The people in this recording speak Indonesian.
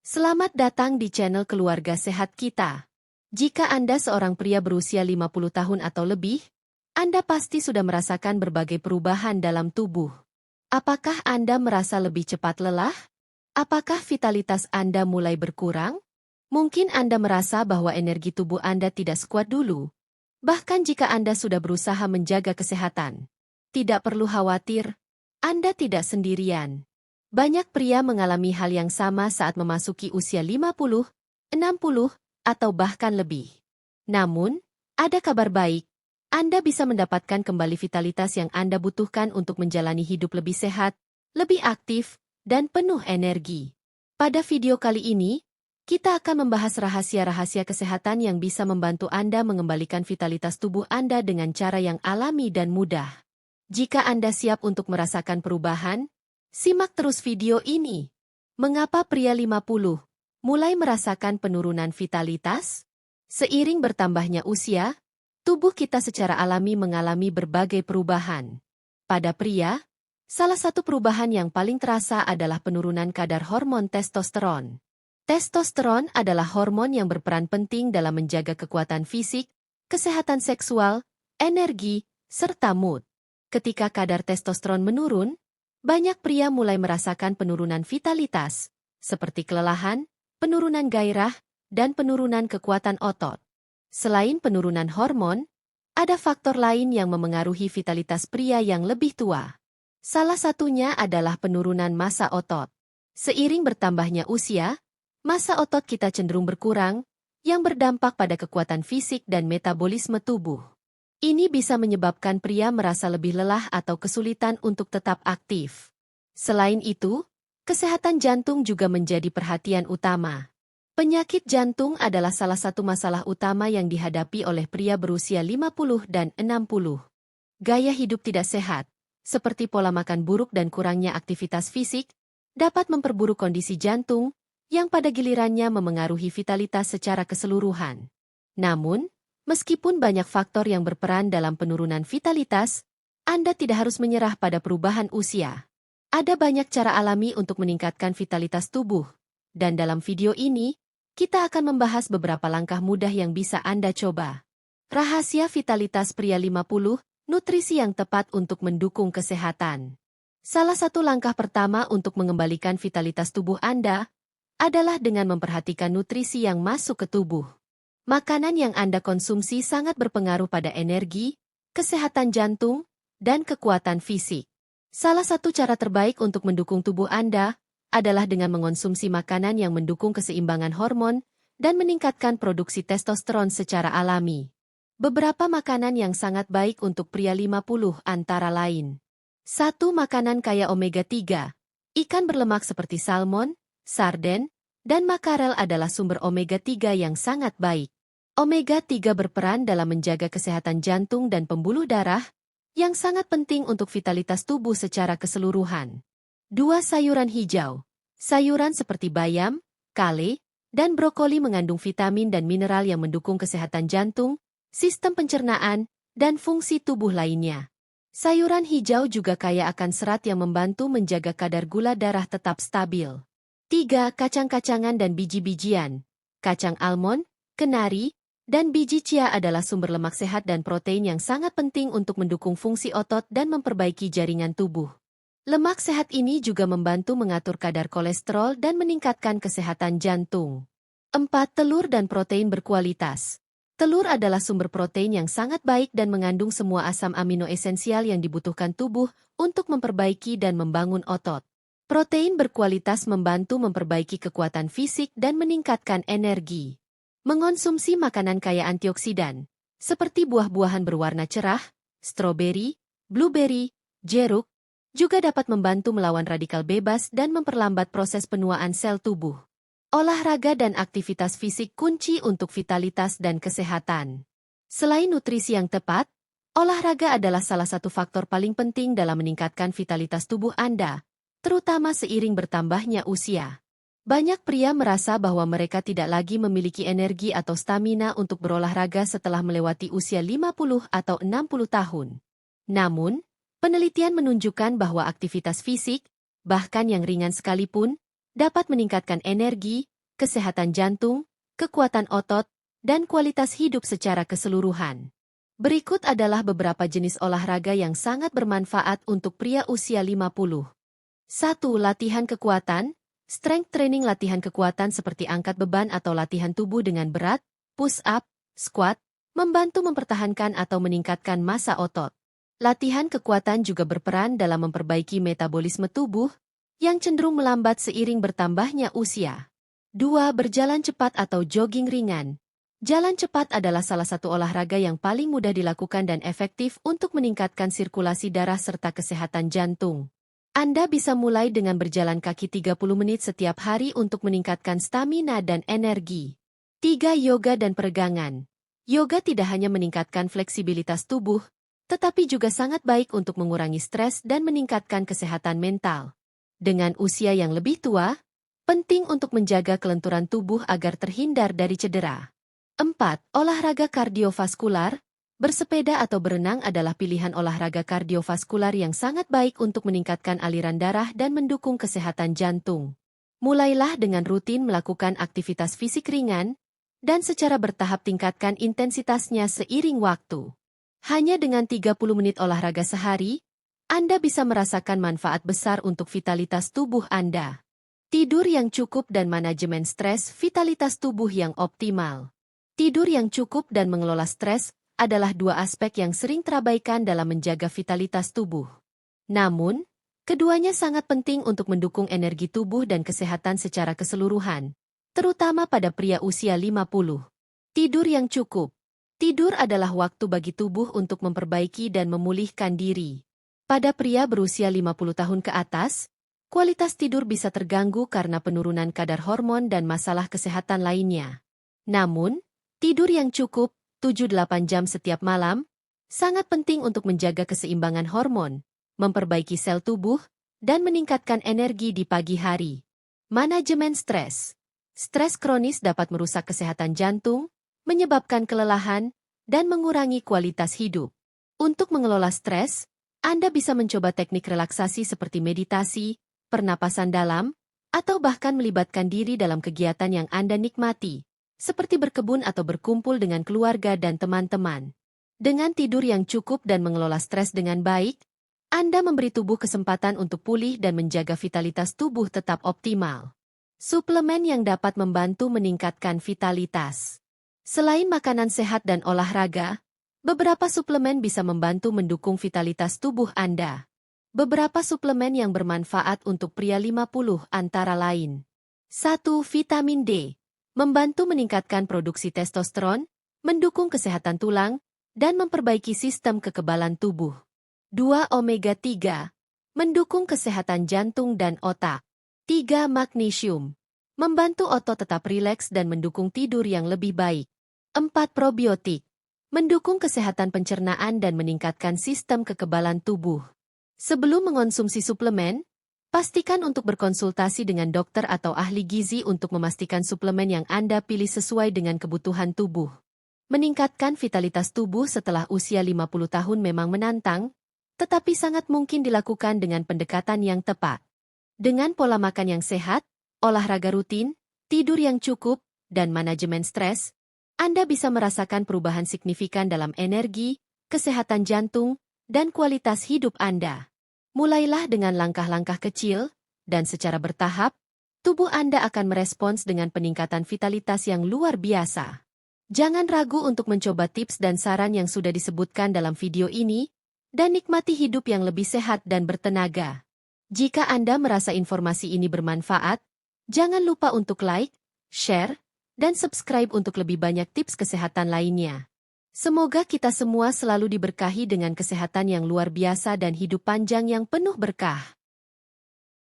Selamat datang di channel Keluarga Sehat Kita. Jika Anda seorang pria berusia 50 tahun atau lebih, Anda pasti sudah merasakan berbagai perubahan dalam tubuh. Apakah Anda merasa lebih cepat lelah? Apakah vitalitas Anda mulai berkurang? Mungkin Anda merasa bahwa energi tubuh Anda tidak sekuat dulu. Bahkan jika Anda sudah berusaha menjaga kesehatan, tidak perlu khawatir, Anda tidak sendirian. Banyak pria mengalami hal yang sama saat memasuki usia 50, 60, atau bahkan lebih. Namun, ada kabar baik. Anda bisa mendapatkan kembali vitalitas yang Anda butuhkan untuk menjalani hidup lebih sehat, lebih aktif, dan penuh energi. Pada video kali ini, kita akan membahas rahasia-rahasia kesehatan yang bisa membantu Anda mengembalikan vitalitas tubuh Anda dengan cara yang alami dan mudah. Jika Anda siap untuk merasakan perubahan, simak terus video ini. Mengapa pria 50 mulai merasakan penurunan vitalitas? Seiring bertambahnya usia, tubuh kita secara alami mengalami berbagai perubahan. Pada pria, salah satu perubahan yang paling terasa adalah penurunan kadar hormon testosteron. Testosteron adalah hormon yang berperan penting dalam menjaga kekuatan fisik, kesehatan seksual, energi, serta mood. Ketika kadar testosteron menurun, banyak pria mulai merasakan penurunan vitalitas, seperti kelelahan, penurunan gairah, dan penurunan kekuatan otot. Selain penurunan hormon, ada faktor lain yang memengaruhi vitalitas pria yang lebih tua. Salah satunya adalah penurunan massa otot. Seiring bertambahnya usia, massa otot kita cenderung berkurang, yang berdampak pada kekuatan fisik dan metabolisme tubuh. Ini bisa menyebabkan pria merasa lebih lelah atau kesulitan untuk tetap aktif. Selain itu, kesehatan jantung juga menjadi perhatian utama. Penyakit jantung adalah salah satu masalah utama yang dihadapi oleh pria berusia 50 dan 60. Gaya hidup tidak sehat, seperti pola makan buruk dan kurangnya aktivitas fisik, dapat memperburuk kondisi jantung, yang pada gilirannya memengaruhi vitalitas secara keseluruhan. Namun, meskipun banyak faktor yang berperan dalam penurunan vitalitas, Anda tidak harus menyerah pada perubahan usia. Ada banyak cara alami untuk meningkatkan vitalitas tubuh, dan dalam video ini, kita akan membahas beberapa langkah mudah yang bisa Anda coba. Rahasia vitalitas pria 50, nutrisi yang tepat untuk mendukung kesehatan. Salah satu langkah pertama untuk mengembalikan vitalitas tubuh Anda adalah dengan memperhatikan nutrisi yang masuk ke tubuh. Makanan yang Anda konsumsi sangat berpengaruh pada energi, kesehatan jantung, dan kekuatan fisik. Salah satu cara terbaik untuk mendukung tubuh Anda adalah dengan mengonsumsi makanan yang mendukung keseimbangan hormon dan meningkatkan produksi testosteron secara alami. Beberapa makanan yang sangat baik untuk pria 50 antara lain. 1. Makanan kaya omega-3. Ikan berlemak seperti salmon, sarden, dan makarel adalah sumber omega-3 yang sangat baik. Omega-3 berperan dalam menjaga kesehatan jantung dan pembuluh darah, yang sangat penting untuk vitalitas tubuh secara keseluruhan. 2. Sayuran hijau. Sayuran seperti bayam, kale, dan brokoli mengandung vitamin dan mineral yang mendukung kesehatan jantung, sistem pencernaan, dan fungsi tubuh lainnya. Sayuran hijau juga kaya akan serat yang membantu menjaga kadar gula darah tetap stabil. 3. Kacang-kacangan dan biji-bijian. Kacang almond, kenari, dan biji chia adalah sumber lemak sehat dan protein yang sangat penting untuk mendukung fungsi otot dan memperbaiki jaringan tubuh. Lemak sehat ini juga membantu mengatur kadar kolesterol dan meningkatkan kesehatan jantung. 4. Telur dan protein berkualitas. Telur adalah sumber protein yang sangat baik dan mengandung semua asam amino esensial yang dibutuhkan tubuh untuk memperbaiki dan membangun otot. Protein berkualitas membantu memperbaiki kekuatan fisik dan meningkatkan energi. Mengonsumsi makanan kaya antioksidan, seperti buah-buahan berwarna cerah, stroberi, blueberry, jeruk, juga dapat membantu melawan radikal bebas dan memperlambat proses penuaan sel tubuh. Olahraga dan aktivitas fisik kunci untuk vitalitas dan kesehatan. Selain nutrisi yang tepat, olahraga adalah salah satu faktor paling penting dalam meningkatkan vitalitas tubuh Anda, terutama seiring bertambahnya usia. Banyak pria merasa bahwa mereka tidak lagi memiliki energi atau stamina untuk berolahraga setelah melewati usia 50 atau 60 tahun. Namun, penelitian menunjukkan bahwa aktivitas fisik, bahkan yang ringan sekalipun, dapat meningkatkan energi, kesehatan jantung, kekuatan otot, dan kualitas hidup secara keseluruhan. Berikut adalah beberapa jenis olahraga yang sangat bermanfaat untuk pria usia 50. 1. Latihan kekuatan. Strength training. Latihan kekuatan seperti angkat beban atau latihan tubuh dengan berat, push-up, squat, membantu mempertahankan atau meningkatkan massa otot. Latihan kekuatan juga berperan dalam memperbaiki metabolisme tubuh, yang cenderung melambat seiring bertambahnya usia. 2. Berjalan cepat atau jogging ringan. Jalan cepat adalah salah satu olahraga yang paling mudah dilakukan dan efektif untuk meningkatkan sirkulasi darah serta kesehatan jantung. Anda bisa mulai dengan berjalan kaki 30 menit setiap hari untuk meningkatkan stamina dan energi. 3. Yoga dan peregangan. Yoga tidak hanya meningkatkan fleksibilitas tubuh, tetapi juga sangat baik untuk mengurangi stres dan meningkatkan kesehatan mental. Dengan usia yang lebih tua, penting untuk menjaga kelenturan tubuh agar terhindar dari cedera. 4. Olahraga kardiovaskular. Bersepeda atau berenang adalah pilihan olahraga kardiovaskular yang sangat baik untuk meningkatkan aliran darah dan mendukung kesehatan jantung. Mulailah dengan rutin melakukan aktivitas fisik ringan, dan secara bertahap tingkatkan intensitasnya seiring waktu. Hanya dengan 30 menit olahraga sehari, Anda bisa merasakan manfaat besar untuk vitalitas tubuh Anda. Tidur yang cukup dan manajemen stres. Vitalitas tubuh yang optimal. Tidur yang cukup dan mengelola stres adalah dua aspek yang sering terabaikan dalam menjaga vitalitas tubuh. Namun, keduanya sangat penting untuk mendukung energi tubuh dan kesehatan secara keseluruhan, terutama pada pria usia 50. Tidur yang cukup. Tidur adalah waktu bagi tubuh untuk memperbaiki dan memulihkan diri. Pada pria berusia 50 tahun ke atas, kualitas tidur bisa terganggu karena penurunan kadar hormon dan masalah kesehatan lainnya. Namun, tidur yang cukup, 7-8 jam setiap malam, sangat penting untuk menjaga keseimbangan hormon, memperbaiki sel tubuh, dan meningkatkan energi di pagi hari. Manajemen stres. Stres kronis dapat merusak kesehatan jantung, menyebabkan kelelahan, dan mengurangi kualitas hidup. Untuk mengelola stres, Anda bisa mencoba teknik relaksasi seperti meditasi, pernapasan dalam, atau bahkan melibatkan diri dalam kegiatan yang Anda nikmati, seperti berkebun atau berkumpul dengan keluarga dan teman-teman. Dengan tidur yang cukup dan mengelola stres dengan baik, Anda memberi tubuh kesempatan untuk pulih dan menjaga vitalitas tubuh tetap optimal. Suplemen yang dapat membantu meningkatkan vitalitas. Selain makanan sehat dan olahraga, beberapa suplemen bisa membantu mendukung vitalitas tubuh Anda. Beberapa suplemen yang bermanfaat untuk pria 50 antara lain. 1. Vitamin D. Membantu meningkatkan produksi testosteron, mendukung kesehatan tulang, dan memperbaiki sistem kekebalan tubuh. 2. Omega 3. Mendukung kesehatan jantung dan otak. 3. Magnesium. Membantu otot tetap rileks dan mendukung tidur yang lebih baik. 4. Probiotik. Mendukung kesehatan pencernaan dan meningkatkan sistem kekebalan tubuh. Sebelum mengonsumsi suplemen, pastikan untuk berkonsultasi dengan dokter atau ahli gizi untuk memastikan suplemen yang Anda pilih sesuai dengan kebutuhan tubuh. Meningkatkan vitalitas tubuh setelah usia 50 tahun memang menantang, tetapi sangat mungkin dilakukan dengan pendekatan yang tepat. Dengan pola makan yang sehat, olahraga rutin, tidur yang cukup, dan manajemen stres, Anda bisa merasakan perubahan signifikan dalam energi, kesehatan jantung, dan kualitas hidup Anda. Mulailah dengan langkah-langkah kecil, dan secara bertahap, tubuh Anda akan merespons dengan peningkatan vitalitas yang luar biasa. Jangan ragu untuk mencoba tips dan saran yang sudah disebutkan dalam video ini, dan nikmati hidup yang lebih sehat dan bertenaga. Jika Anda merasa informasi ini bermanfaat, jangan lupa untuk like, share, dan subscribe untuk lebih banyak tips kesehatan lainnya. Semoga kita semua selalu diberkahi dengan kesehatan yang luar biasa dan hidup panjang yang penuh berkah.